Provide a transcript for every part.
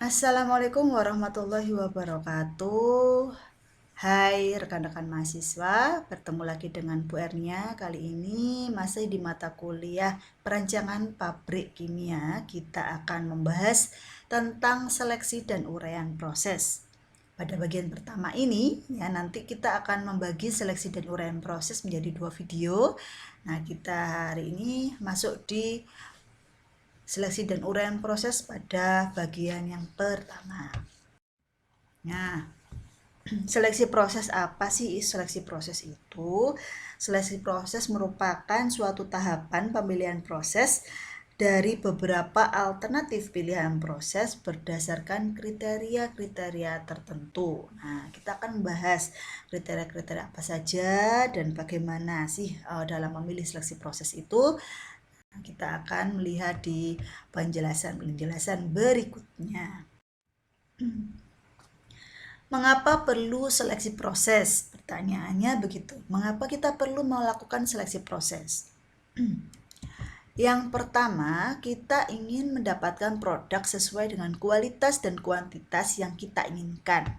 Assalamualaikum warahmatullahi wabarakatuh. Hai rekan-rekan mahasiswa, bertemu lagi dengan Bu Ernia. Kali ini masih di mata kuliah perancangan pabrik kimia. Kita akan membahas tentang seleksi dan uraian proses. Pada bagian pertama ini, ya nanti kita akan membagi seleksi dan uraian proses menjadi 2 video. Nah, kita hari ini masuk di seleksi dan uraian proses pada bagian yang pertama. Nah, seleksi proses apa sih? Seleksi proses itu, seleksi proses merupakan suatu tahapan pemilihan proses dari beberapa alternatif pilihan proses berdasarkan kriteria-kriteria tertentu. Nah, kita akan membahas kriteria-kriteria apa saja dan bagaimana sih dalam memilih seleksi proses itu. Kita akan melihat di penjelasan berikutnya. Mengapa perlu seleksi proses? Pertanyaannya begitu. Mengapa kita perlu melakukan seleksi proses? Yang pertama, kita ingin mendapatkan produk sesuai dengan kualitas dan kuantitas yang kita inginkan.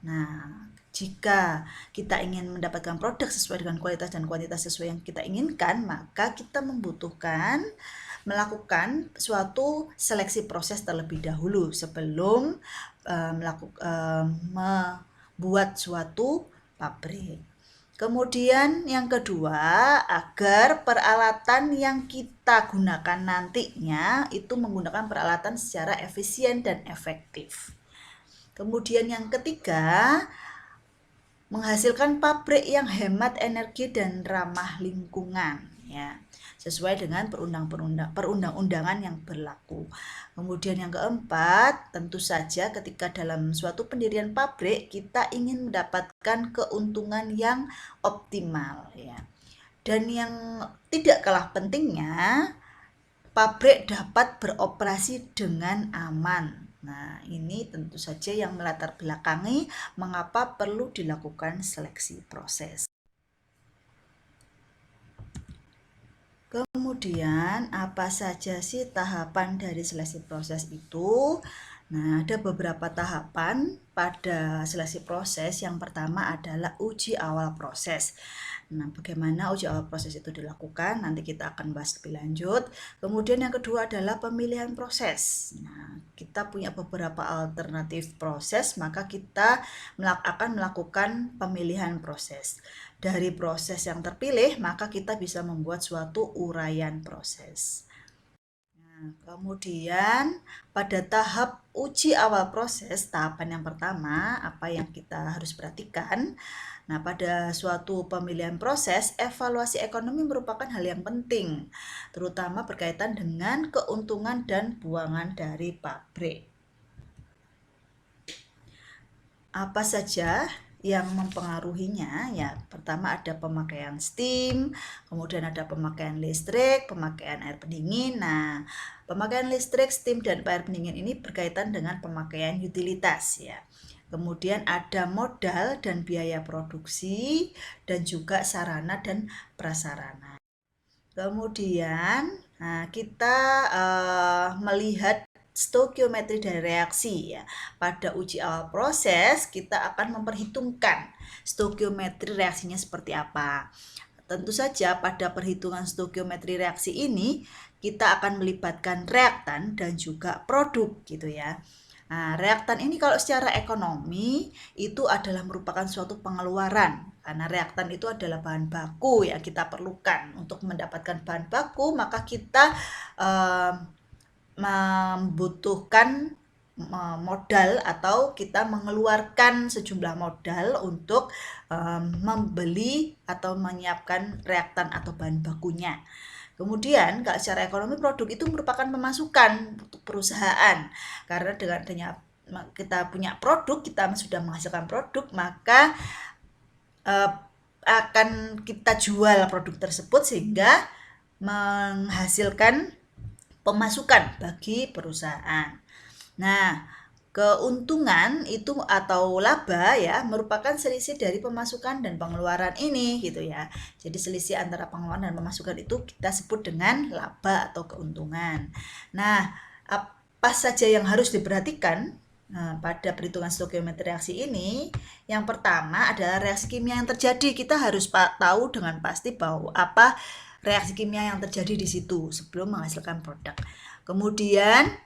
Nah, jika kita ingin mendapatkan produk sesuai dengan kualitas dan kuantitas sesuai yang kita inginkan, maka kita membutuhkan melakukan suatu seleksi proses terlebih dahulu sebelum membuat suatu pabrik. Kemudian yang kedua, agar peralatan yang kita gunakan nantinya itu menggunakan peralatan secara efisien dan efektif. Kemudian yang ketiga, menghasilkan pabrik yang hemat energi dan ramah lingkungan, ya, sesuai dengan perundang-undangan yang berlaku. Kemudian yang keempat, tentu saja ketika dalam suatu pendirian pabrik kita ingin mendapatkan keuntungan yang optimal, ya. Dan yang tidak kalah pentingnya, pabrik dapat beroperasi dengan aman. Nah, ini tentu saja yang melatar belakangi mengapa perlu dilakukan seleksi proses. Kemudian, apa saja sih tahapan dari seleksi proses itu? Nah, ada beberapa tahapan pada seleksi proses. Yang pertama adalah uji awal proses. Nah, bagaimana uji awal proses itu dilakukan? Nanti kita akan bahas lebih lanjut. Kemudian yang kedua adalah pemilihan proses. Nah, kita punya beberapa alternatif proses, maka kita akan melakukan pemilihan proses. Dari proses yang terpilih, maka kita bisa membuat suatu uraian proses. Nah, kemudian pada tahap uji awal proses, tahapan yang pertama, apa yang kita harus perhatikan? Nah, pada suatu pemilihan proses, evaluasi ekonomi merupakan hal yang penting, terutama berkaitan dengan keuntungan dan buangan dari pabrik. Apa saja yang mempengaruhinya? Ya, pertama ada pemakaian steam, kemudian ada pemakaian listrik, pemakaian air pendingin. Nah, pemakaian listrik, steam, dan air pendingin ini berkaitan dengan pemakaian utilitas, ya. Kemudian ada modal dan biaya produksi, dan juga sarana dan prasarana. Kemudian kita melihat stoikiometri dari reaksi, ya. Pada uji awal proses kita akan memperhitungkan stoikiometri reaksinya seperti apa. Tentu saja pada perhitungan stoikiometri reaksi ini kita akan melibatkan reaktan dan juga produk, gitu ya. Nah, reaktan ini kalau secara ekonomi itu adalah merupakan suatu pengeluaran, karena reaktan itu adalah bahan baku yang kita perlukan. Untuk mendapatkan bahan baku, maka kita membutuhkan modal atau kita mengeluarkan sejumlah modal untuk membeli atau menyiapkan reaktan atau bahan bakunya. Kemudian kalau secara ekonomi produk itu merupakan pemasukan untuk perusahaan, karena dengan adanya kita punya produk, kita sudah menghasilkan produk, maka akan kita jual produk tersebut sehingga menghasilkan pemasukan bagi perusahaan. Nah, keuntungan itu atau laba, ya, merupakan selisih dari pemasukan dan pengeluaran ini, gitu ya. Jadi selisih antara pengeluaran dan pemasukan itu kita sebut dengan laba atau keuntungan. Nah, apa saja yang harus diperhatikan pada perhitungan stoikiometri reaksi ini? Yang pertama adalah reaksi kimia yang terjadi. Kita harus tahu dengan pasti bahwa apa reaksi kimia yang terjadi di situ sebelum menghasilkan produk. Kemudian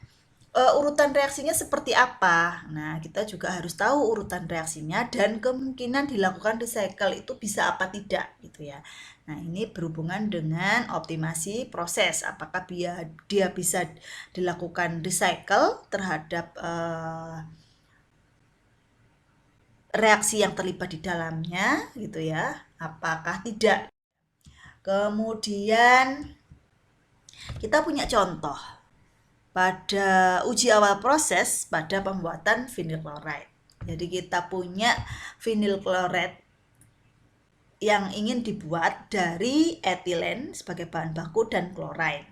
urutan reaksinya seperti apa? Nah, kita juga harus tahu urutan reaksinya dan kemungkinan dilakukan recycle itu bisa apa tidak gitu ya. Nah, ini berhubungan dengan optimasi proses. Apakah dia bisa dilakukan recycle terhadap reaksi yang terlibat di dalamnya gitu ya. Apakah tidak? Kemudian kita punya contoh pada uji awal proses pada pembuatan vinyl chloride. Jadi kita punya vinyl chloride yang ingin dibuat dari etilen sebagai bahan baku dan chloride.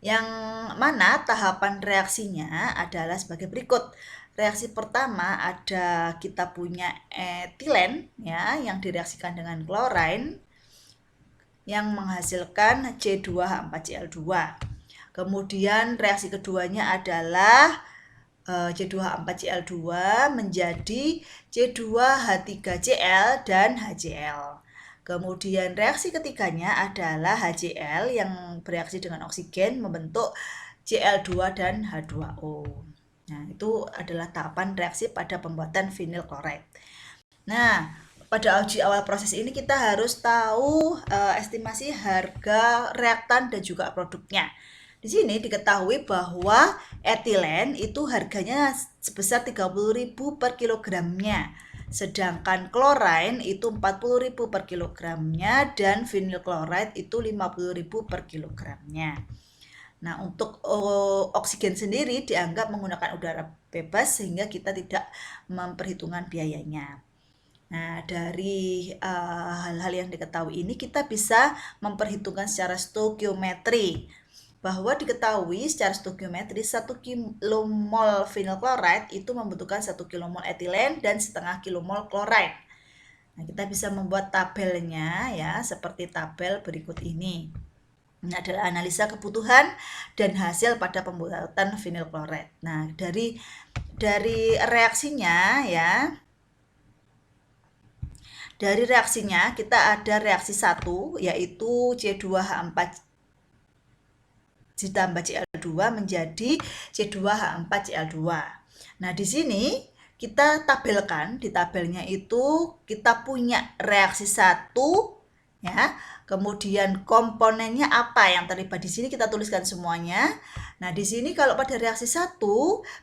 Yang mana tahapan reaksinya adalah sebagai berikut. Reaksi pertama ada kita punya etilen ya yang direaksikan dengan chlorine yang menghasilkan C2H4Cl2. Kemudian reaksi keduanya adalah C2H4Cl2 menjadi C2H3Cl dan HCl. Kemudian reaksi ketiganya adalah HCl yang bereaksi dengan oksigen membentuk Cl2 dan H2O. Nah, itu adalah tahapan reaksi pada pembuatan vinyl chloride. Nah, pada uji awal proses ini kita harus tahu estimasi harga reaktan dan juga produknya. Di sini diketahui bahwa etilen itu harganya sebesar 30.000 per kilogramnya. Sedangkan chlorine itu 40.000 per kilogramnya dan vinyl chloride itu 50.000 per kilogramnya. Nah, untuk oksigen sendiri dianggap menggunakan udara bebas sehingga kita tidak memperhitungkan biayanya. Nah, dari hal-hal yang diketahui ini kita bisa memperhitungkan secara stoikiometri bahwa diketahui secara stoikiometri 1 kilomol vinyl chloride itu membutuhkan 1 kilomol etilen dan setengah kilomol chloride. Nah, kita bisa membuat tabelnya ya seperti tabel berikut ini. Ini adalah analisa kebutuhan dan hasil pada pembuatan vinyl chloride. Nah, dari reaksinya ya. Dari reaksinya kita ada reaksi 1 yaitu C2H4 ditambah Cl2 menjadi C2H4Cl2. Nah, di sini kita tabelkan, di tabelnya itu kita punya reaksi 1 ya. Kemudian komponennya apa yang terlibat di sini kita tuliskan semuanya. Nah, di sini kalau pada reaksi 1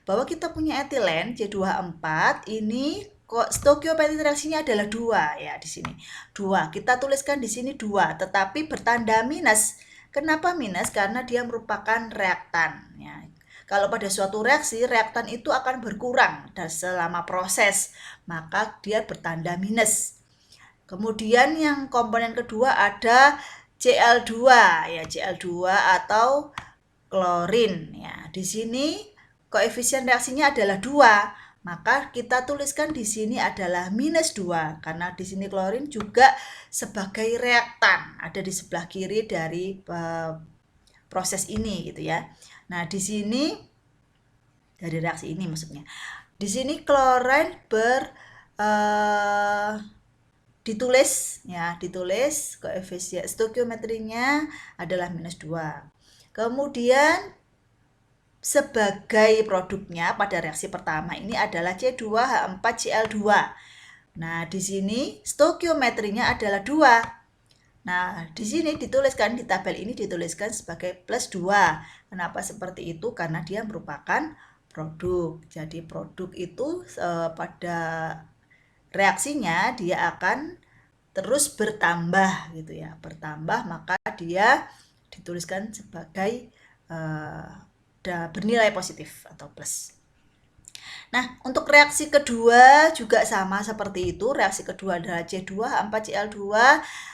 bahwa kita punya etilen C2H4 ini stoikiometri reaksinya adalah 2 ya di sini. 2. Kita tuliskan di sini 2 tetapi bertanda minus. Kenapa minus? Karena dia merupakan reaktan. Ya. Kalau pada suatu reaksi, reaktan itu akan berkurang selama proses, maka dia bertanda minus. Kemudian yang komponen kedua ada Cl2, ya Cl2 atau klorin. Ya, di sini koefisien reaksinya adalah 2. Maka kita tuliskan di sini adalah minus 2 karena di sini klorin juga sebagai reaktan ada di sebelah kiri dari proses ini gitu ya. Nah, di sini dari reaksi ini maksudnya. Di sini klorin ditulis koefisien stoikiometrinya adalah minus 2. Kemudian sebagai produknya pada reaksi pertama ini adalah C2H4Cl2. Nah, di sini stoikiometrinya adalah 2. Nah, di sini dituliskan, di tabel ini dituliskan sebagai plus 2. Kenapa seperti itu? Karena dia merupakan produk. Jadi produk itu pada reaksinya dia akan terus bertambah gitu ya. Bertambah maka dia dituliskan sebagai bernilai positif atau plus. Nah, untuk reaksi kedua juga sama seperti itu. Reaksi kedua adalah C2H4Cl2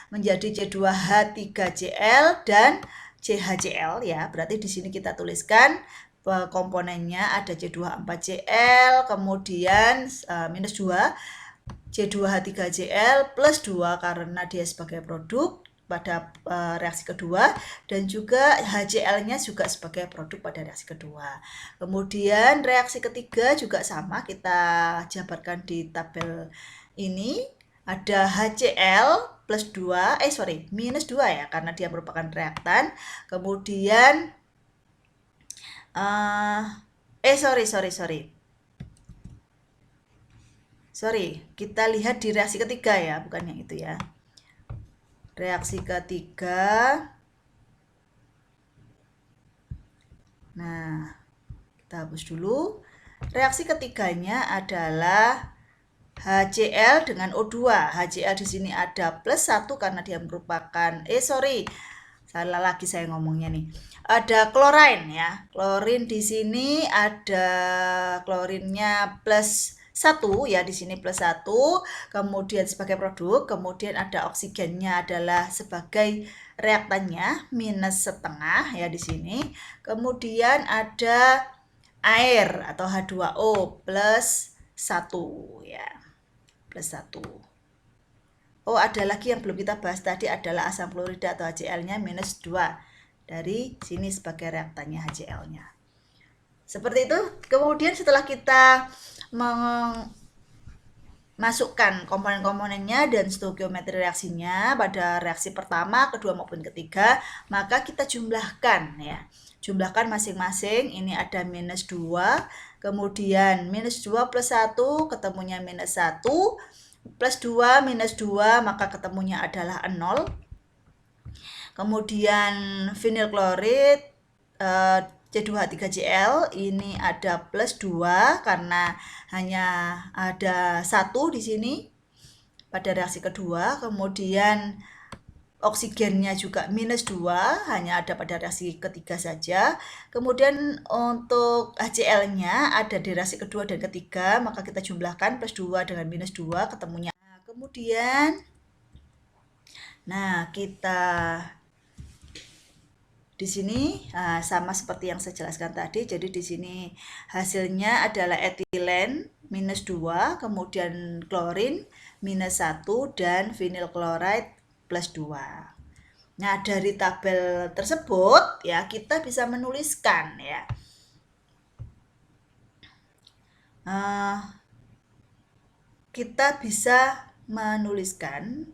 menjadi C2H3Cl dan CHCl ya. Berarti di sini kita tuliskan komponennya ada C2H4Cl, kemudian minus 2 C2H3Cl plus 2 karena dia sebagai produk pada reaksi kedua, dan juga HCl-nya juga sebagai produk pada reaksi kedua. Kemudian reaksi ketiga juga sama, kita jabarkan di tabel ini. Ada HCl plus 2, minus 2 ya, karena dia merupakan reaktan. Kemudian kita lihat di reaksi ketiga ya, bukan yang itu ya. Reaksi ketiga, nah kita hapus dulu. Reaksi ketiganya adalah HCl dengan O2. HCl di sini ada plus 1 karena dia merupakan, salah lagi saya ngomongnya nih. Ada klorin ya. Klorin di sini ada klorinnya plus 1 ya, di sini plus 1, kemudian sebagai produk, kemudian ada oksigennya adalah sebagai reaktannya minus setengah ya di sini. Kemudian ada air atau H2O plus 1 ya. Plus 1. Oh, ada lagi yang belum kita bahas tadi adalah asam klorida atau HCl-nya minus 2. Dari sini sebagai reaktannya HCl-nya. Seperti itu. Kemudian setelah kita masukkan komponen-komponennya dan stoikiometri reaksinya pada reaksi pertama, kedua maupun ketiga, maka kita jumlahkan ya. Jumlahkan masing-masing. Ini ada minus 2, kemudian minus 2 plus 1 ketemunya minus 1, plus 2 minus 2 maka ketemunya adalah 0. Kemudian vinyl klorid C2H3Cl ini ada plus 2 karena hanya ada 1 di sini pada reaksi kedua. Kemudian oksigennya juga minus 2, hanya ada pada reaksi ketiga saja. Kemudian untuk HCl-nya ada di reaksi kedua dan ketiga, maka kita jumlahkan plus 2 dengan minus 2 ketemunya. Nah, kemudian kita di sini sama seperti yang saya jelaskan tadi. Jadi di sini hasilnya adalah etilen minus 2, kemudian klorin minus 1, dan vinyl klorid plus 2. Nah, dari tabel tersebut ya kita bisa menuliskan ya. Kita bisa menuliskan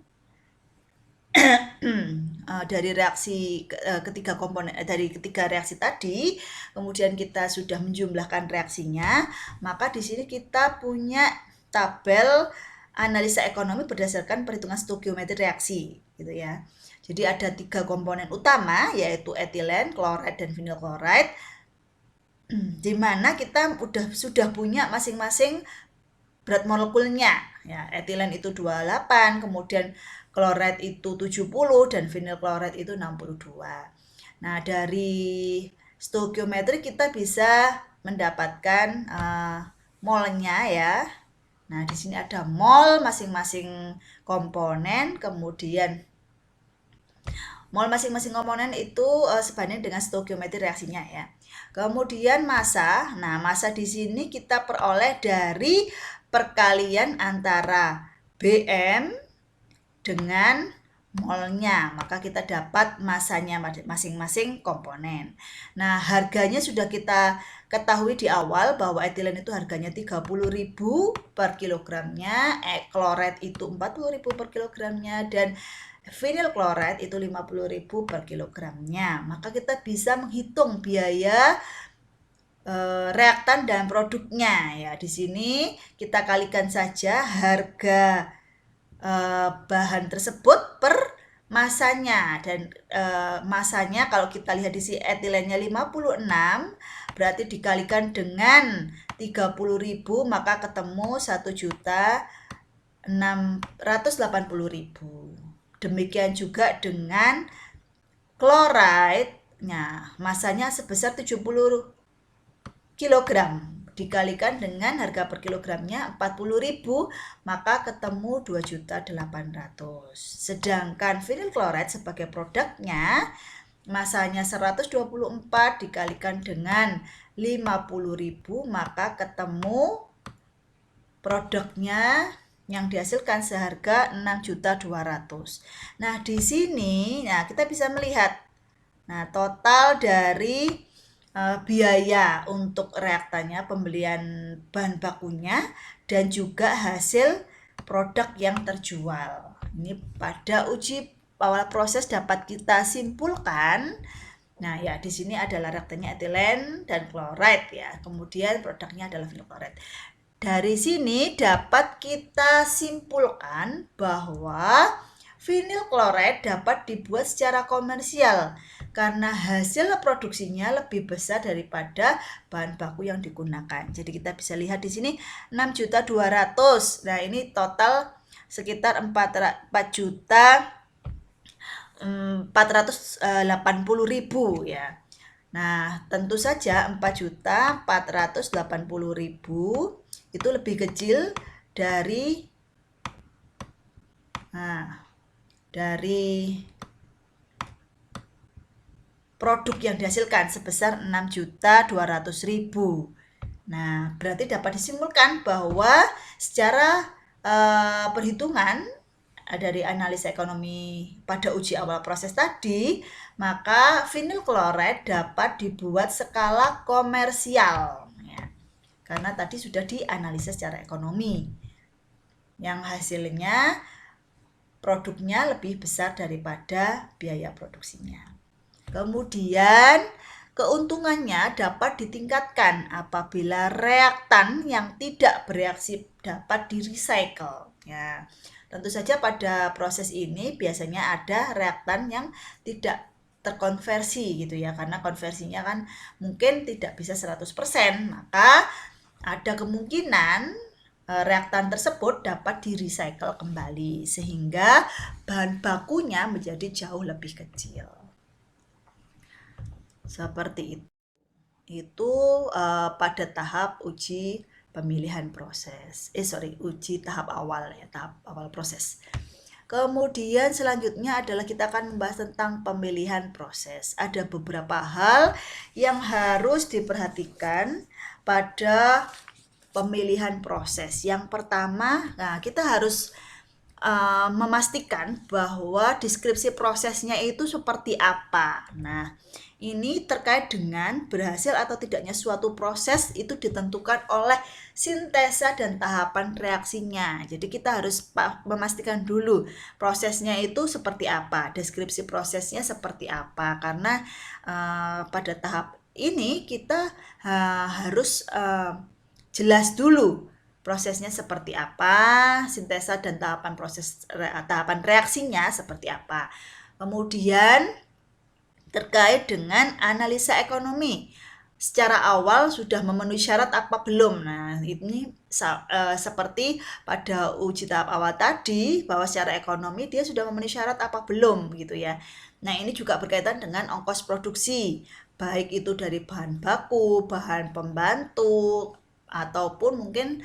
dari reaksi ketiga komponen dari ketiga reaksi tadi, kemudian kita sudah menjumlahkan reaksinya, maka di sini kita punya tabel analisa ekonomi berdasarkan perhitungan stoikiometri reaksi gitu ya. Jadi ada 3 komponen utama yaitu etilen, klorid, dan vinyl klorid, di mana kita sudah punya masing-masing berat molekulnya ya. Etilen itu 28, kemudian klorid itu 70, dan vinyl klorid itu 62. Nah, dari stoikiometri kita bisa mendapatkan molnya ya. Nah, di sini ada mol masing-masing komponen, kemudian mol masing-masing komponen itu sebanding dengan stoikiometri reaksinya ya. Kemudian massa. Nah, massa di sini kita peroleh dari perkalian antara BM dengan molnya, maka kita dapat masanya masing-masing komponen. Nah, harganya sudah kita ketahui di awal bahwa etilen itu harganya 30.000 per kilogramnya, klorid itu 40.000 per kilogramnya, dan vinyl klorid itu 50.000 per kilogramnya. Maka kita bisa menghitung biaya reaktan dan produknya ya. Di sini kita kalikan saja harga bahan tersebut per masanya, dan masanya kalau kita lihat di sini etilennya 56, berarti dikalikan dengan 30.000 maka ketemu 1.680.000. Demikian juga dengan kloridnya, masanya sebesar 70 kg dikalikan dengan harga per kilogramnya 40.000 maka ketemu 2.800.000. Sedangkan vinyl klorid sebagai produknya masanya 124 dikalikan dengan 50.000 maka ketemu produknya yang dihasilkan seharga 6.200.000. Nah, di sini kita bisa melihat total dari biaya untuk reaktannya, pembelian bahan bakunya, dan juga hasil produk yang terjual. Ini pada uji awal proses dapat kita simpulkan. Nah, ya di sini adalah reaktannya etilen dan klorida ya. Kemudian produknya adalah vinil klorida. Dari sini dapat kita simpulkan bahwa vinil klorida dapat dibuat secara komersial karena hasil produksinya lebih besar daripada bahan baku yang digunakan. Jadi kita bisa lihat di sini 6.200.000. Nah, ini total sekitar 4.480.000 ya. Nah, tentu saja 4.480.000 itu lebih kecil dari produk yang dihasilkan sebesar 6.200.000. Nah, berarti dapat disimpulkan bahwa secara perhitungan dari analisa ekonomi pada uji awal proses tadi, maka vinil klorida dapat dibuat skala komersial ya. Karena tadi sudah dianalisa secara ekonomi. Yang hasilnya produknya lebih besar daripada biaya produksinya. Kemudian keuntungannya dapat ditingkatkan apabila reaktan yang tidak bereaksi dapat di-recycle ya. Tentu saja pada proses ini biasanya ada reaktan yang tidak terkonversi gitu ya, karena konversinya kan mungkin tidak bisa 100%, maka ada kemungkinan reaktan tersebut dapat di-recycle kembali sehingga bahan bakunya menjadi jauh lebih kecil. Seperti itu. Itu pada tahap uji pemilihan proses. Uji tahap awal ya, tahap awal proses. Kemudian selanjutnya adalah kita akan membahas tentang pemilihan proses. Ada beberapa hal yang harus diperhatikan pada pemilihan proses. Yang pertama, kita harus memastikan bahwa deskripsi prosesnya itu seperti apa. Nah, ini terkait dengan berhasil atau tidaknya suatu proses itu ditentukan oleh sintesa dan tahapan reaksinya. Jadi kita harus memastikan dulu prosesnya itu seperti apa, deskripsi prosesnya seperti apa. Karena pada tahap ini kita harus jelas dulu prosesnya seperti apa, sintesa dan tahapan reaksinya seperti apa. Kemudian terkait dengan analisa ekonomi. Secara awal sudah memenuhi syarat apa belum? Nah, ini seperti pada uji tahap awal tadi, bahwa secara ekonomi dia sudah memenuhi syarat apa belum gitu ya. Nah, ini juga berkaitan dengan ongkos produksi, baik itu dari bahan baku, bahan pembantu, ataupun mungkin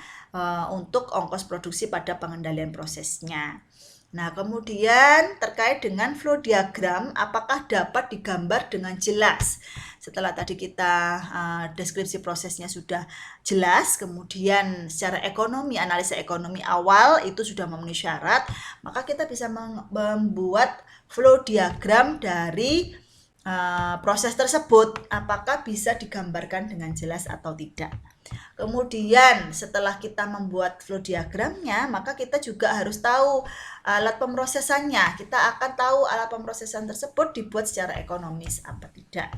untuk ongkos produksi pada pengendalian prosesnya. Nah, kemudian terkait dengan flow diagram, apakah dapat digambar dengan jelas? Setelah tadi kita deskripsi prosesnya sudah jelas, kemudian secara ekonomi, analisa ekonomi awal itu sudah memenuhi syarat, maka kita bisa membuat flow diagram dari proses tersebut, apakah bisa digambarkan dengan jelas atau tidak. Kemudian setelah kita membuat flow diagramnya, maka kita juga harus tahu alat pemrosesannya. Kita akan tahu alat pemrosesan tersebut dibuat secara ekonomis apa tidak.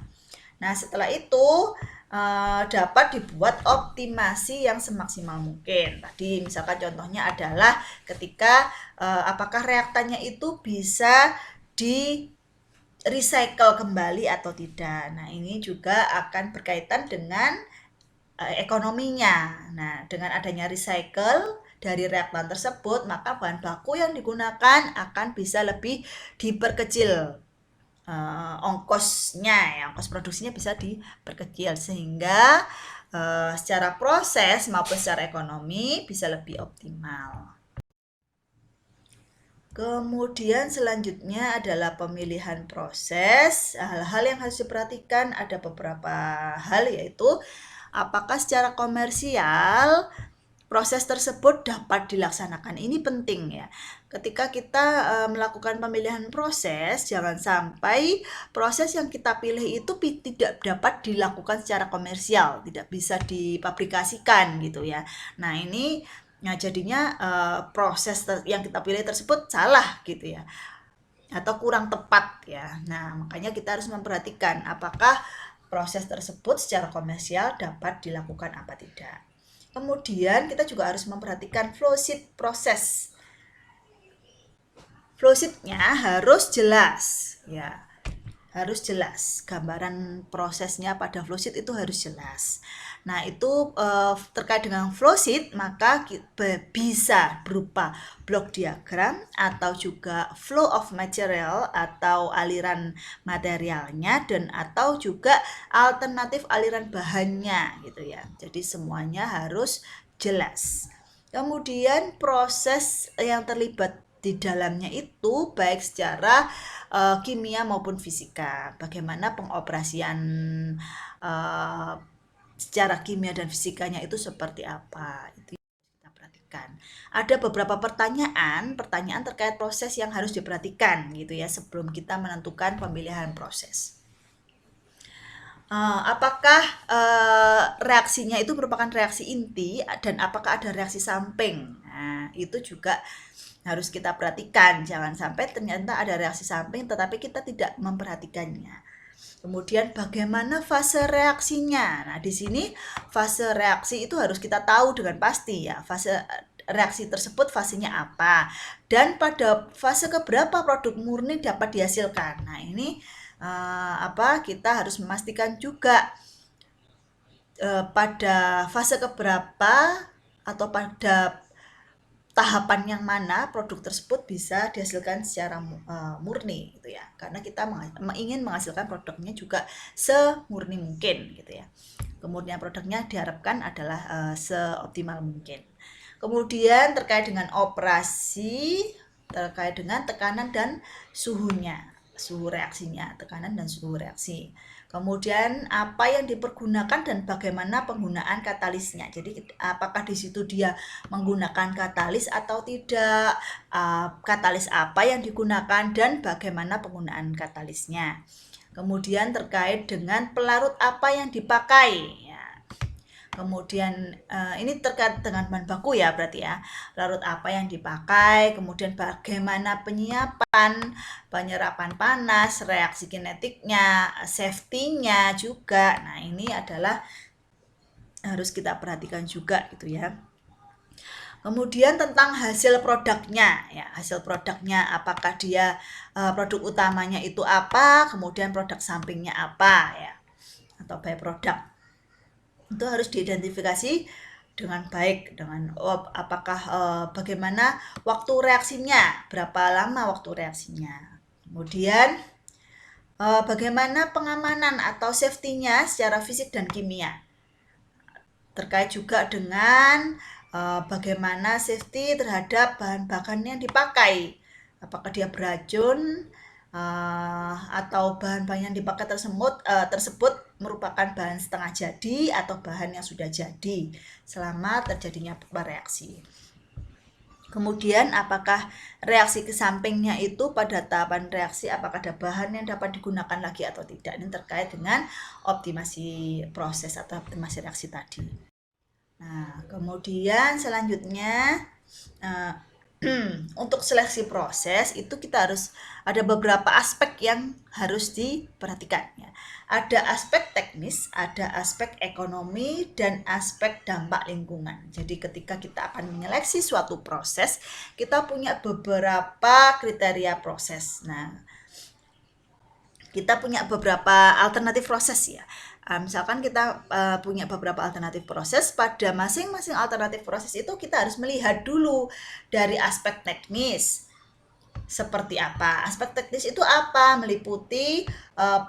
Nah, setelah itu dapat dibuat optimasi yang semaksimal mungkin. Tadi misalkan contohnya adalah ketika apakah reaktannya itu bisa di recycle kembali atau tidak. Nah, ini juga akan berkaitan dengan ekonominya. Nah, dengan adanya recycle dari reaktan tersebut, maka bahan baku yang digunakan akan bisa lebih diperkecil ongkosnya ya, ongkos produksinya bisa diperkecil sehingga secara proses maupun secara ekonomi bisa lebih optimal. Kemudian selanjutnya adalah pemilihan proses. Hal-hal yang harus diperhatikan ada beberapa hal, yaitu apakah secara komersial proses tersebut dapat dilaksanakan. Ini penting ya. Ketika kita melakukan pemilihan proses, jangan sampai proses yang kita pilih itu tidak dapat dilakukan secara komersial, tidak bisa dipublikasikan gitu ya. Nah, ini jadinya proses yang kita pilih tersebut salah gitu ya, atau kurang tepat ya. Nah, makanya kita harus memperhatikan apakah proses tersebut secara komersial dapat dilakukan apa tidak. Kemudian kita juga harus memperhatikan flowsheet proses. Flowsheetnya harus jelas ya. Harus jelas, gambaran prosesnya pada flowsheet itu harus jelas. Nah, itu terkait dengan flowsheet, maka bisa berupa block diagram atau juga flow of material atau aliran materialnya, dan atau juga alternatif aliran bahannya gitu ya. Jadi semuanya harus jelas. Kemudian proses yang terlibat di dalamnya itu baik secara kimia maupun fisika. Bagaimana pengoperasian secara kimia dan fisikanya itu seperti apa? Itu kita perhatikan. Ada beberapa pertanyaan terkait proses yang harus diperhatikan gitu ya sebelum kita menentukan pemilihan proses. Apakah reaksinya itu merupakan reaksi inti dan apakah ada reaksi samping? Nah, itu juga harus kita perhatikan, jangan sampai ternyata ada reaksi samping tetapi kita tidak memperhatikannya. Kemudian bagaimana fase reaksinya? Nah, di sini fase reaksi itu harus kita tahu dengan pasti ya, fase reaksi tersebut fasenya apa dan pada fase keberapa produk murni dapat dihasilkan. Nah, ini kita harus memastikan juga pada fase keberapa atau pada tahapan yang mana produk tersebut bisa dihasilkan secara murni gitu ya, karena kita ingin menghasilkan produknya juga semurni mungkin gitu ya. Kemudian produknya diharapkan adalah seoptimal mungkin. Kemudian terkait dengan operasi, terkait dengan tekanan dan suhunya, suhu reaksinya, tekanan dan suhu reaksi. Kemudian apa yang dipergunakan dan bagaimana penggunaan katalisnya. Jadi apakah di situ dia menggunakan katalis atau tidak, katalis apa yang digunakan dan bagaimana penggunaan katalisnya. Kemudian terkait dengan pelarut apa yang dipakai. Kemudian ini terkait dengan bahan baku ya berarti ya, larut apa yang dipakai, kemudian bagaimana penyiapan, penyerapan panas, reaksi kinetiknya, safety-nya juga. Nah, ini adalah harus kita perhatikan juga gitu ya. Kemudian tentang hasil produknya ya, hasil produknya apakah dia produk utamanya itu apa, kemudian produk sampingnya apa ya, atau byproduct. Itu harus diidentifikasi dengan baik, dengan apakah bagaimana waktu reaksinya, berapa lama waktu reaksinya. Kemudian bagaimana pengamanan atau safety-nya secara fisik dan kimia. Terkait juga dengan bagaimana safety terhadap bahan-bahan yang dipakai. Apakah dia beracun atau bahan-bahan yang dipakai tersebut merupakan bahan setengah jadi atau bahan yang sudah jadi selama terjadinya reaksi. Kemudian apakah reaksi ke sampingnya itu pada tahapan reaksi apakah ada bahan yang dapat digunakan lagi atau tidak. Ini terkait dengan optimasi proses atau optimasi reaksi tadi. Nah, kemudian selanjutnya untuk seleksi proses itu kita harus ada beberapa aspek yang harus diperhatikan ya. Ada aspek teknis, ada aspek ekonomi, dan aspek dampak lingkungan. Jadi ketika kita akan menyeleksi suatu proses, kita punya beberapa kriteria proses. Nah, kita punya beberapa alternatif proses ya. Misalkan kita punya beberapa alternatif proses, pada masing-masing alternatif proses itu kita harus melihat dulu dari aspek teknis seperti apa. Aspek teknis itu apa? Meliputi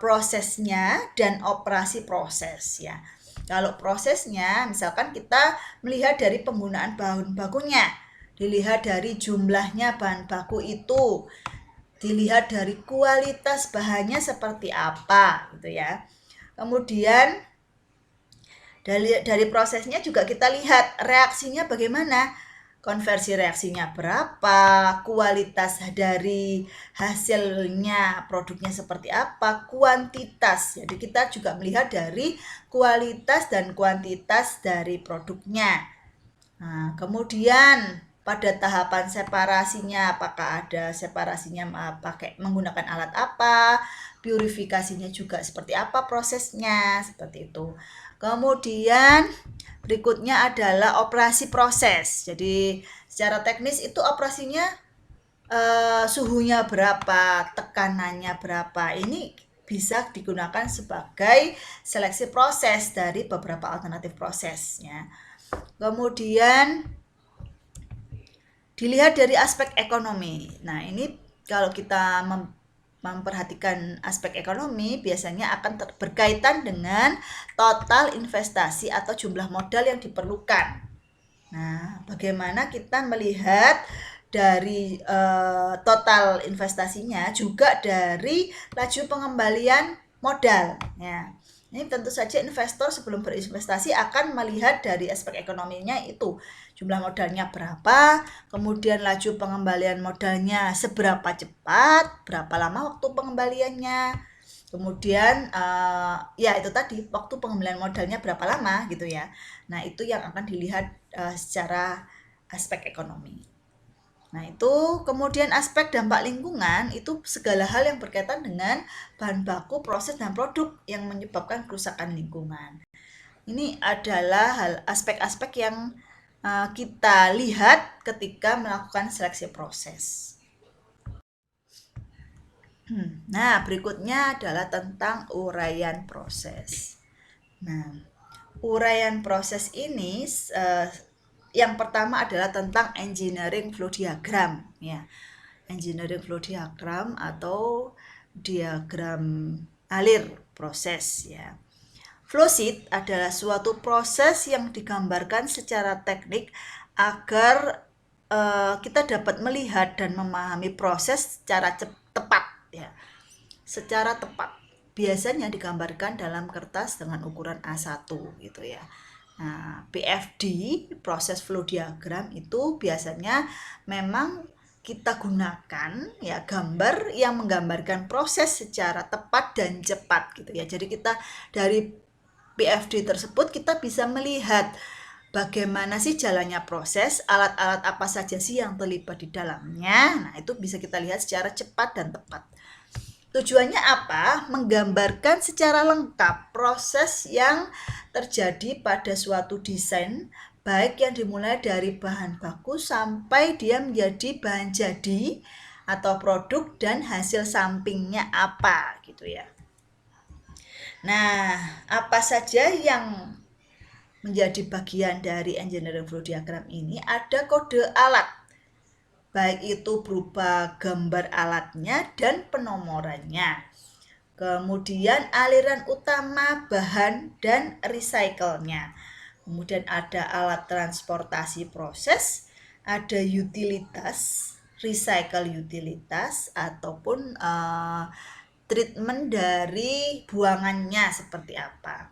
prosesnya dan operasi proses ya. Kalau prosesnya misalkan kita melihat dari penggunaan bahan bakunya, dilihat dari jumlahnya bahan baku itu, dilihat dari kualitas bahannya seperti apa gitu ya. Kemudian Dari prosesnya juga kita lihat reaksinya bagaimana. Konversi reaksinya berapa, kualitas dari hasilnya, produknya seperti apa, kuantitas. Jadi kita juga melihat dari kualitas dan kuantitas dari produknya. Nah, kemudian pada tahapan separasinya, apakah ada separasinya pakai menggunakan alat apa, purifikasinya juga seperti apa prosesnya, seperti itu. Kemudian berikutnya adalah operasi proses. Jadi secara teknis itu operasinya suhunya berapa, tekanannya berapa. Ini bisa digunakan sebagai seleksi proses dari beberapa alternatif prosesnya. Kemudian dilihat dari aspek ekonomi. Nah, ini kalau kita memperhatikan aspek ekonomi biasanya akan berkaitan dengan total investasi atau jumlah modal yang diperlukan. Nah, bagaimana kita melihat dari total investasinya juga dari laju pengembalian modal. Ya. Ini tentu saja investor sebelum berinvestasi akan melihat dari aspek ekonominya itu. Jumlah modalnya berapa, kemudian laju pengembalian modalnya seberapa cepat, berapa lama waktu pengembaliannya. Kemudian ya itu tadi waktu pengembalian modalnya berapa lama gitu ya. Nah, itu yang akan dilihat secara aspek ekonomi. Nah, itu kemudian aspek dampak lingkungan itu segala hal yang berkaitan dengan bahan baku, proses, dan produk yang menyebabkan kerusakan lingkungan. Ini adalah aspek-aspek yang kita lihat ketika melakukan seleksi proses. Nah, berikutnya adalah tentang uraian proses. Nah, uraian proses ini yang pertama adalah tentang engineering flow diagram ya. Engineering flow diagram atau diagram alir proses ya. Flowsheet adalah suatu proses yang digambarkan secara teknik agar kita dapat melihat dan memahami proses secara tepat ya. Secara tepat. Biasanya digambarkan dalam kertas dengan ukuran A1 gitu ya. Nah, PFD, proses flow diagram itu biasanya memang kita gunakan ya gambar yang menggambarkan proses secara tepat dan cepat gitu ya. Jadi kita dari PFD tersebut kita bisa melihat bagaimana sih jalannya proses, alat-alat apa saja sih yang terlibat di dalamnya. Nah, itu bisa kita lihat secara cepat dan tepat. Tujuannya apa? Menggambarkan secara lengkap proses yang terjadi pada suatu desain, baik yang dimulai dari bahan baku sampai dia menjadi bahan jadi atau produk dan hasil sampingnya apa gitu ya. Nah, apa saja yang menjadi bagian dari engineering flow diagram ini? Ada kode alat, baik itu berupa gambar alatnya dan penomorannya. Kemudian aliran utama, bahan, dan recycle-nya. Kemudian ada alat transportasi proses, ada utilitas, recycle utilitas, ataupun treatment dari buangannya seperti apa.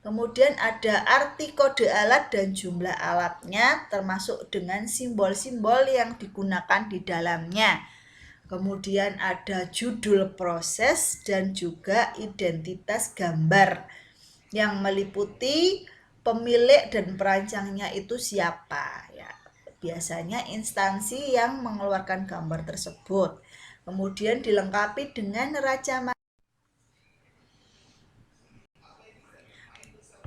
Kemudian ada arti kode alat dan jumlah alatnya termasuk dengan simbol-simbol yang digunakan di dalamnya. Kemudian ada judul proses dan juga identitas gambar yang meliputi pemilik dan perancangnya itu siapa ya. Biasanya instansi yang mengeluarkan gambar tersebut. Kemudian dilengkapi dengan neraca.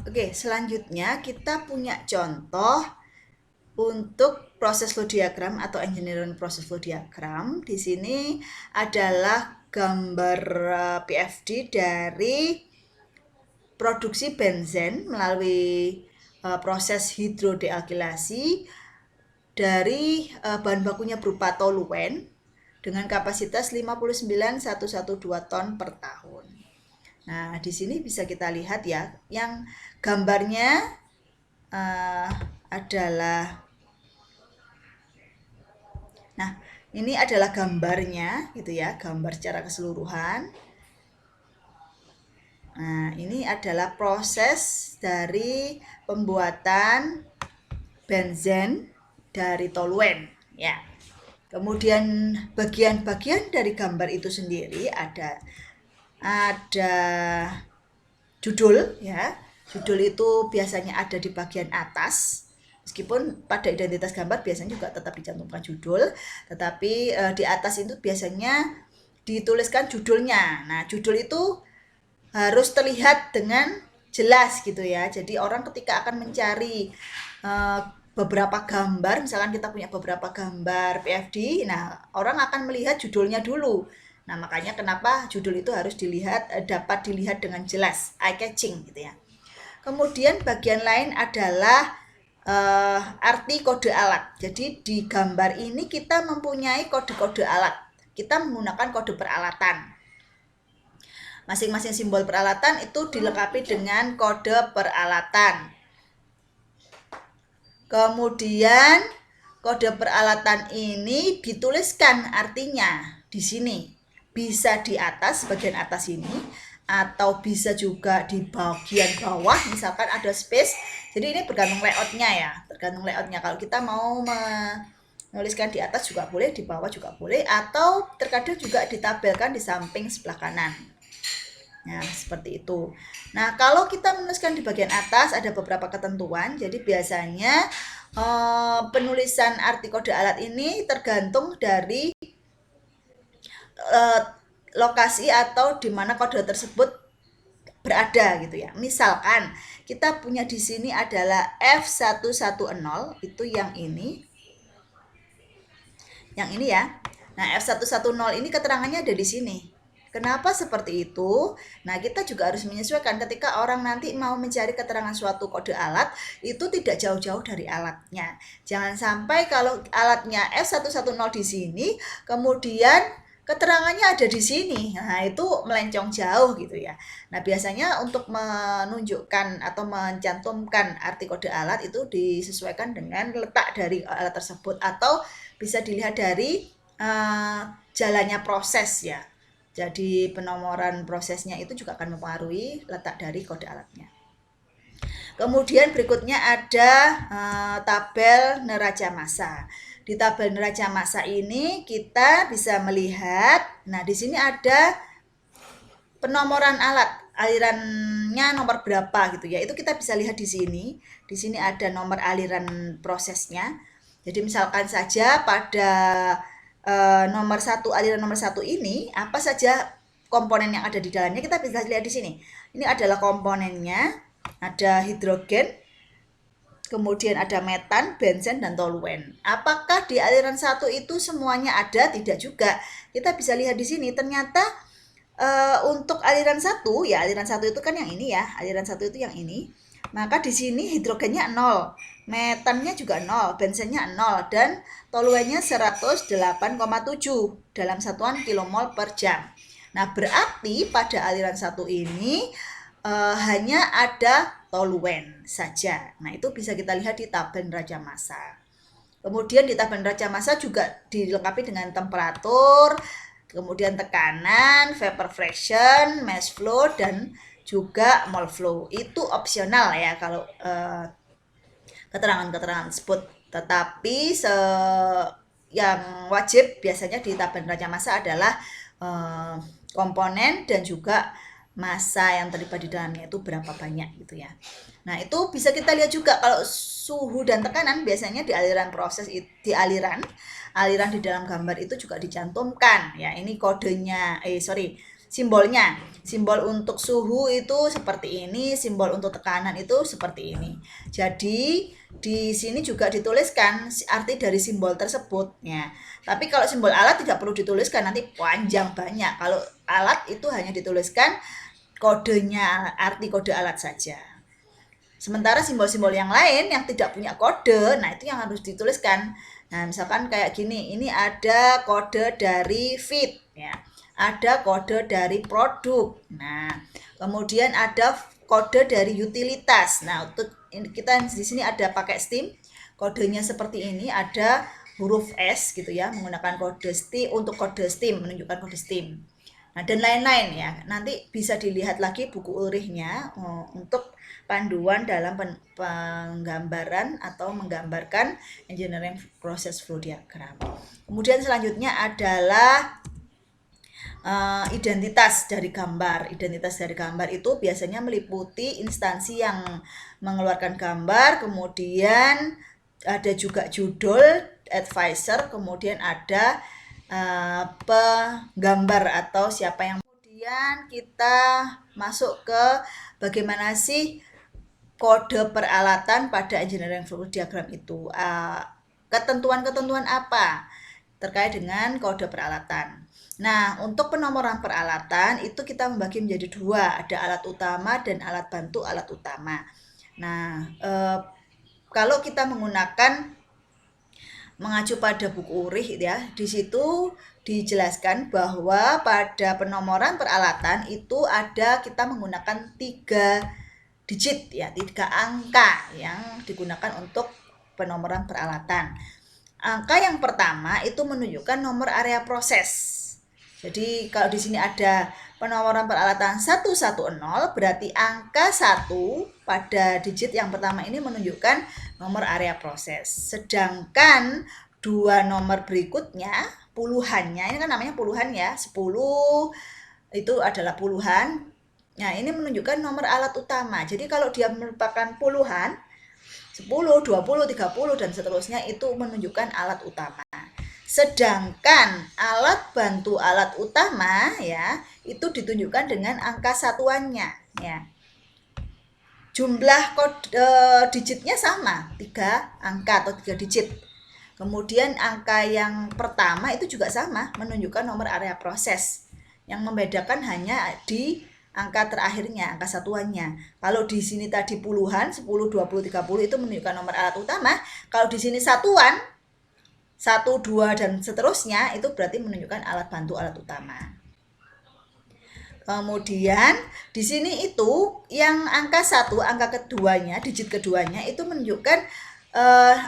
Oke, selanjutnya kita punya contoh untuk proses flow diagram atau engineering proses flow diagram. Di sini adalah gambar PFD dari produksi benzen melalui proses hidrodealkilasi dari bahan bakunya berupa toluen dengan kapasitas 59.112 ton per tahun. Nah, di sini bisa kita lihat ya, yang gambarnya adalah, nah ini adalah gambarnya gitu ya, gambar secara keseluruhan. Nah, ini adalah proses dari pembuatan benzen dari toluen ya. Kemudian bagian-bagian dari gambar itu sendiri ada judul ya. Judul itu biasanya ada di bagian atas. Meskipun pada identitas gambar biasanya juga tetap dicantumkan judul, tetapi di atas itu biasanya dituliskan judulnya. Nah, judul itu harus terlihat dengan jelas gitu ya. Jadi orang ketika akan mencari beberapa gambar, misalkan kita punya beberapa gambar PFD, nah orang akan melihat judulnya dulu. Nah, makanya kenapa judul itu harus dapat dilihat dengan jelas, eye catching gitu ya. Kemudian bagian lain adalah arti kode alat. Jadi di gambar ini kita mempunyai kode-kode alat. Kita menggunakan kode peralatan. Masing-masing simbol peralatan itu dilengkapi dengan kode peralatan. Kemudian kode peralatan ini dituliskan artinya di sini. Bisa di atas, bagian atas ini, atau bisa juga di bagian bawah, misalkan ada space. Jadi ini bergantung layoutnya ya, tergantung layoutnya. Kalau kita mau menuliskan di atas juga boleh, di bawah juga boleh, atau terkadang juga ditabelkan di samping sebelah kanan. Nah, seperti itu. Nah, kalau kita menuliskan di bagian atas ada beberapa ketentuan. Jadi biasanya penulisan arti kode alat ini tergantung dari lokasi atau di mana kode tersebut berada gitu ya. Misalkan kita punya di sini adalah F110, itu yang ini. Yang ini ya. Nah, F110 ini keterangannya ada di sini. Kenapa seperti itu? Nah, kita juga harus menyesuaikan ketika orang nanti mau mencari keterangan suatu kode alat, itu tidak jauh-jauh dari alatnya. Jangan sampai kalau alatnya F110 di sini, kemudian keterangannya ada di sini. Nah, itu melencong jauh gitu ya. Nah, biasanya untuk menunjukkan atau mencantumkan arti kode alat itu disesuaikan dengan letak dari alat tersebut, atau bisa dilihat dari jalannya proses ya. Jadi penomoran prosesnya itu juga akan mempengaruhi letak dari kode alatnya. Kemudian berikutnya ada tabel neraca massa. Di tabel neraca massa ini kita bisa melihat, nah di sini ada penomoran alat, alirannya nomor berapa gitu ya. Itu kita bisa lihat di sini. Di sini ada nomor aliran prosesnya. Jadi misalkan saja pada nomor 1, aliran nomor 1 ini apa saja komponen yang ada di dalamnya, kita bisa lihat di sini. Ini adalah komponennya, ada hidrogen, kemudian ada metan, benzen, dan toluen. Apakah di aliran 1 itu semuanya ada? Tidak juga. Kita bisa lihat di sini, ternyata untuk aliran 1, ya aliran 1 itu kan yang ini ya, aliran 1 itu yang ini. Maka di sini hidrogennya 0, metannya juga 0, benzennya 0, dan toluennya 108,7 dalam satuan kilomol per jam. Nah, berarti pada aliran 1 ini hanya ada toluen saja. Nah, itu bisa kita lihat di tabel neraca massa. Kemudian di tabel neraca massa juga dilengkapi dengan temperatur, kemudian tekanan, vapor fraction, mass flow, dan juga mole flow. Itu opsional ya kalau keterangan-keterangan tersebut. Tetapi yang wajib biasanya di tabel neraca massa adalah komponen dan juga massa yang terlibat di dalamnya itu berapa banyak gitu ya. Nah, itu bisa kita lihat juga kalau suhu dan tekanan biasanya di aliran proses, di aliran di dalam gambar itu juga dicantumkan ya. Ini kodenya, simbolnya. Simbol untuk suhu itu seperti ini, simbol untuk tekanan itu seperti ini. Jadi di sini juga dituliskan arti dari simbol tersebut ya. Tapi kalau simbol alat tidak perlu dituliskan, nanti panjang banyak. Kalau alat itu hanya dituliskan kodenya, arti kode alat saja. Sementara simbol-simbol yang lain yang tidak punya kode, nah itu yang harus dituliskan. Nah, misalkan kayak gini, ini ada kode dari feed ya. Ada kode dari produk. Nah, kemudian ada kode dari utilitas. Nah, untuk kita di sini ada pakai STIM. Kodenya seperti ini, ada huruf S gitu ya, menggunakan kode STIM untuk kode STIM, menunjukkan kode STIM. Nah, dan lain-lain ya. Nanti bisa dilihat lagi buku ulrihnya untuk panduan dalam penggambaran atau menggambarkan engineering process flow diagram. Kemudian selanjutnya adalah identitas dari gambar. Identitas dari gambar itu biasanya meliputi instansi yang mengeluarkan gambar, kemudian ada juga judul, advisor, kemudian ada penggambar atau siapa yang. Kemudian kita masuk ke bagaimana sih kode peralatan pada engineering flow diagram itu. Ketentuan-ketentuan apa terkait dengan kode peralatan. Nah, untuk penomoran peralatan itu kita membagi menjadi dua, ada alat utama dan alat bantu alat utama. Nah, kalau kita menggunakan mengacu pada buku ulrih ya, di situ dijelaskan bahwa pada penomoran peralatan itu ada kita menggunakan 3 digit ya, 3 angka yang digunakan untuk penomoran peralatan. Angka yang pertama itu menunjukkan nomor area proses. Jadi kalau di sini ada penomoran peralatan 110 berarti angka 1 pada digit yang pertama ini menunjukkan nomor area proses. Sedangkan dua nomor berikutnya puluhannya, ini kan namanya puluhan ya, 10 itu adalah puluhan. Nah, ini menunjukkan nomor alat utama. Jadi kalau dia merupakan puluhan 10, 20, 30 dan seterusnya itu menunjukkan alat utama. Sedangkan alat bantu alat utama ya itu ditunjukkan dengan angka satuannya ya. Jumlah digitnya sama, 3 angka atau 3 digit. Kemudian angka yang pertama itu juga sama, menunjukkan nomor area proses. Yang membedakan hanya di angka terakhirnya, angka satuannya. Kalau di sini tadi puluhan, 10, 20, 30 itu menunjukkan nomor alat utama. Kalau di sini satuan, 1, 2 dan seterusnya itu berarti menunjukkan alat bantu alat utama. Kemudian di sini itu yang angka 1, angka keduanya, digit keduanya itu menunjukkan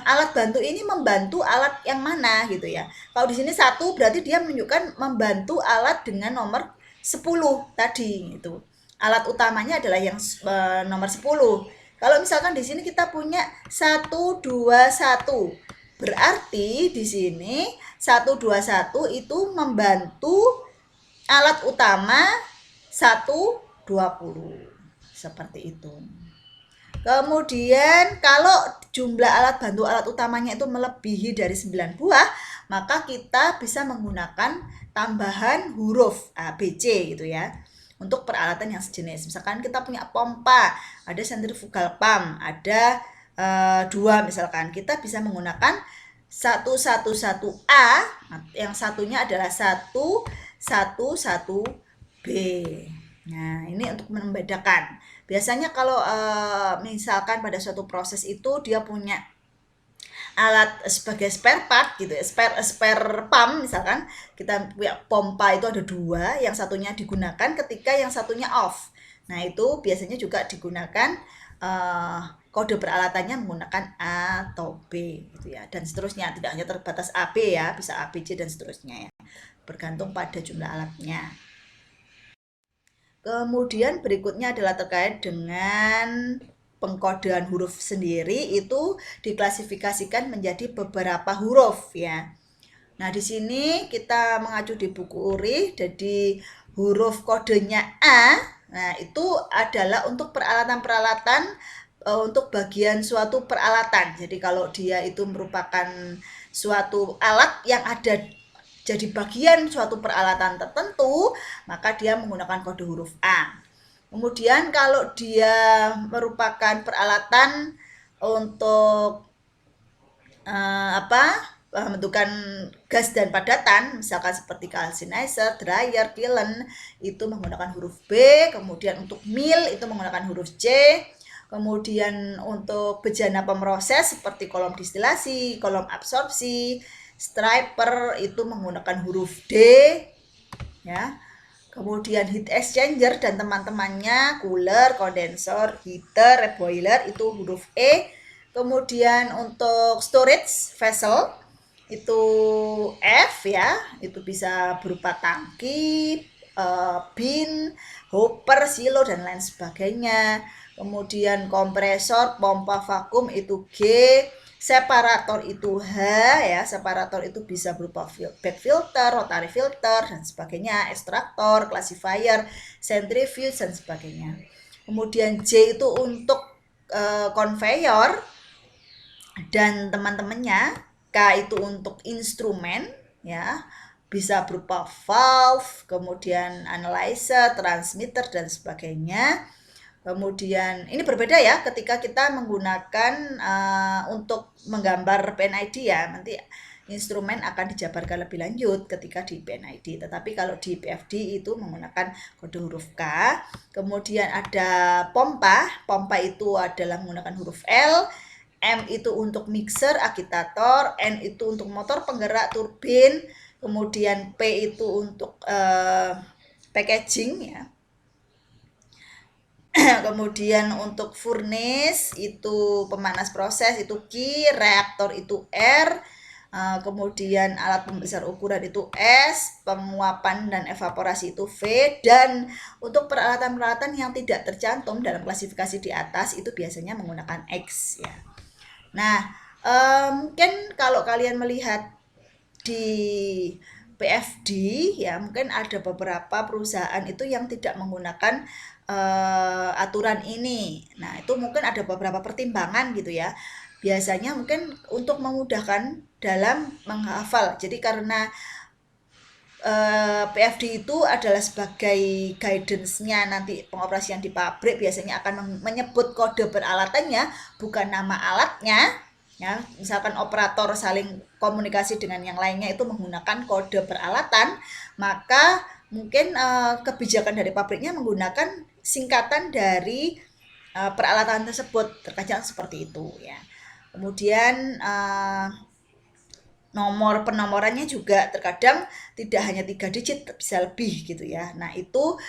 alat bantu ini membantu alat yang mana gitu ya. Kalau di sini 1 berarti dia menunjukkan membantu alat dengan nomor 10 tadi gitu. Alat utamanya adalah yang nomor 10. Kalau misalkan di sini kita punya 1, 2, 1. Berarti di sini 1, 2, 1 itu membantu alat utama 1, 20. Seperti itu. Kemudian kalau jumlah alat bantu alat utamanya itu melebihi dari 9 buah, maka kita bisa menggunakan tambahan huruf A, B, C gitu ya. Untuk peralatan yang sejenis. Misalkan kita punya pompa, ada centrifugal pump, ada 2 misalkan. Kita bisa menggunakan 111A, yang satunya adalah 111B. Nah, ini untuk membedakan. Biasanya kalau misalkan pada suatu proses itu dia punya alat sebagai spare part gitu ya, spare pump misalkan kita punya pompa itu ada 2, yang satunya digunakan ketika yang satunya off. Nah, itu biasanya juga digunakan kode peralatannya menggunakan A atau B gitu ya, dan seterusnya. Tidak hanya terbatas AB ya, bisa A, B, C dan seterusnya ya. Bergantung pada jumlah alatnya. Kemudian berikutnya adalah terkait dengan pengkodean huruf sendiri, itu diklasifikasikan menjadi beberapa huruf ya. Nah, di sini kita mengacu di buku ulrih, jadi huruf kodenya A, nah itu adalah untuk peralatan-peralatan untuk bagian suatu peralatan. Jadi kalau dia itu merupakan suatu alat yang ada jadi bagian suatu peralatan tertentu, maka dia menggunakan kode huruf A. Kemudian kalau dia merupakan peralatan untuk pembentukan gas dan padatan, misalkan seperti calcinizer, dryer, kiln, itu menggunakan huruf B. Kemudian untuk mill itu menggunakan huruf C. Kemudian untuk bejana pemroses seperti kolom distilasi, kolom absorpsi, striper itu menggunakan huruf D ya. Kemudian heat exchanger dan teman-temannya, cooler, kondensor, heater, boiler itu huruf E. Kemudian untuk storage vessel itu F ya, itu bisa berupa tangki, bin, hopper, silo, dan lain sebagainya. Kemudian kompresor, pompa vakum itu G, separator itu H ya, separator itu bisa berupa back filter, rotary filter, dan sebagainya, ekstraktor, classifier, centrifuge, dan sebagainya. Kemudian J itu untuk conveyor dan teman-temannya. K itu untuk instrumen ya, bisa berupa valve, kemudian analyzer, transmitter, dan sebagainya. Kemudian ini berbeda ya ketika kita menggunakan untuk menggambar PNID ya, nanti instrumen akan dijabarkan lebih lanjut ketika di PNID, tetapi kalau di PFD itu menggunakan kode huruf K. Kemudian ada pompa, pompa itu adalah menggunakan huruf L. M itu untuk mixer, agitator, N itu untuk motor penggerak turbin, kemudian P itu untuk packaging ya. Kemudian untuk furnace itu pemanas proses itu Q, reaktor itu R, kemudian alat pembesar ukuran itu S, penguapan dan evaporasi itu V, dan untuk peralatan-peralatan yang tidak tercantum dalam klasifikasi di atas itu biasanya menggunakan X ya. Nah, mungkin kalau kalian melihat di PFD ya, mungkin ada beberapa perusahaan itu yang tidak menggunakan aturan ini. Nah, itu mungkin ada beberapa pertimbangan gitu ya. Biasanya mungkin untuk memudahkan dalam menghafal. Jadi karena PFD itu adalah sebagai guidance-nya nanti pengoperasian di pabrik, biasanya akan menyebut kode peralatannya, bukan nama alatnya. Ya, misalkan operator saling komunikasi dengan yang lainnya itu menggunakan kode peralatan, maka mungkin kebijakan dari pabriknya menggunakan singkatan dari peralatan tersebut, terkadang seperti itu ya. Kemudian nomor penomorannya juga terkadang tidak hanya 3 digit, bisa lebih gitu ya. Nah, itu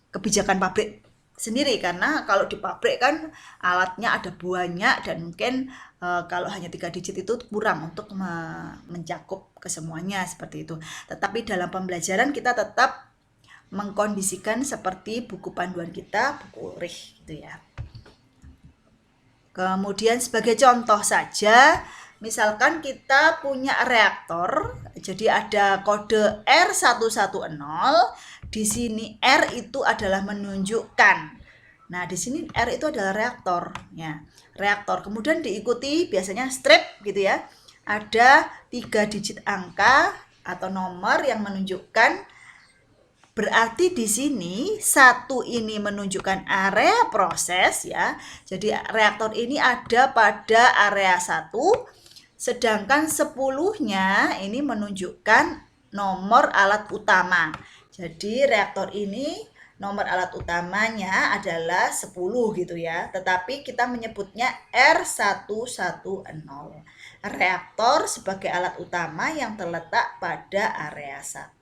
kebijakan pabrik sendiri, karena kalau di pabrik kan alatnya ada banyak dan mungkin kalau hanya 3 digit itu kurang untuk mencakup kesemuanya seperti itu. Tetapi dalam pembelajaran kita tetap mengkondisikan seperti buku panduan kita, buku URIH gitu ya. Kemudian sebagai contoh saja, misalkan kita punya reaktor, jadi ada kode R110, di sini R itu adalah menunjukkan. Nah, di sini R itu adalah reaktor, ya. Reaktor. Kemudian diikuti biasanya strip gitu ya. Ada 3 digit angka atau nomor yang menunjukkan. Berarti di sini 1 ini menunjukkan area proses ya. Jadi reaktor ini ada pada area 1, sedangkan 10-nya ini menunjukkan nomor alat utama. Jadi reaktor ini nomor alat utamanya adalah 10 gitu ya. Tetapi kita menyebutnya R110. Reaktor sebagai alat utama yang terletak pada area 1.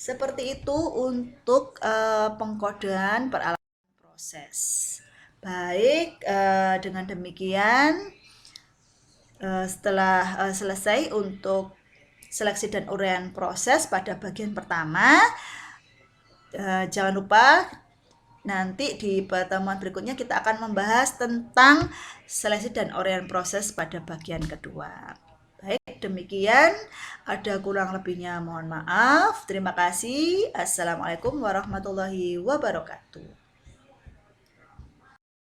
Seperti itu untuk pengkodean peralatan proses. Baik, dengan demikian setelah selesai untuk seleksi dan uraian proses pada bagian pertama, jangan lupa nanti di pertemuan berikutnya kita akan membahas tentang seleksi dan uraian proses pada bagian kedua. Baik, demikian. Ada kurang lebihnya mohon maaf. Terima kasih. Assalamualaikum warahmatullahi wabarakatuh.